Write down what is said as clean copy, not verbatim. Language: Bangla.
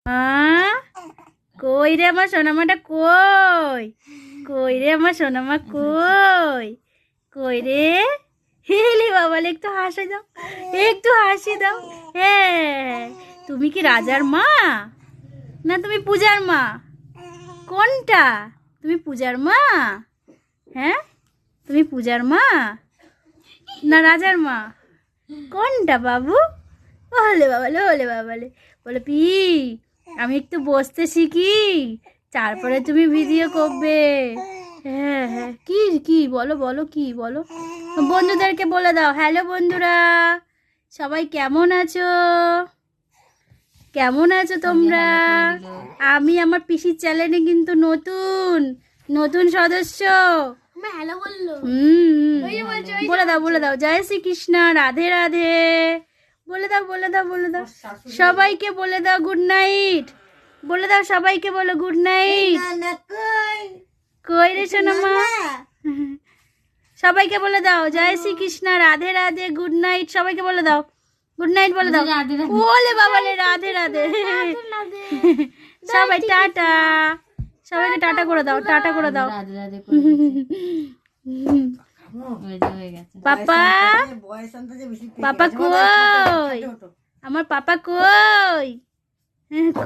মা কই রে আমার সোনামাটা, কই কই রে আমার সোনামা, কই কই রে। হেলি বাবালে, একটু হাসি দাও, একটু হাসি দাও। হ্যাঁ, তুমি কি রাজার মা না তুমি পূজার মা? কোনটা? তুমি পূজার মা? হ্যাঁ, তুমি পূজার মা না রাজার মা? কোনটা বাবু? ওলে বাবালে, ওলে বাবালে। বলে পি আমি একটু বসতে শিখি, তারপরে তুমি ভিডিও করবে। হ্যাঁ হ্যাঁ, কি কি বলো বলো, কি বলো? বন্ধুদেরকে বলে দাও, হ্যালো বন্ধুরা, সবাই কেমন আছো? কেমন আছো তোমরা? আমি আমার পিসির চ্যানেলে কিন্তু নতুন নতুন সদস্য। বলে দাও বলে দাও, জয় শ্রীকৃষ্ণ, রাধে রাধে। বলে দাও বলে দাও বলে দাও, সবাইকে বলে দাও গুড নাইট। বলে দাও সবাইকে, বলো গুড নাইট। কই রে সোনামা? সবাইকে বলে দাও জয় শ্রীকৃষ্ণ, রাধে রাধে, গুড নাইট। সবাইকে বলে দাও গুড নাইট, বলে দাও। ওলে বাবালে, রাধে রাধে। সবাই টাটা, সবাইকে টাটা করে দাও, টাটা করে দাও। পাপা, পাপা কই? আমার পাপা কই?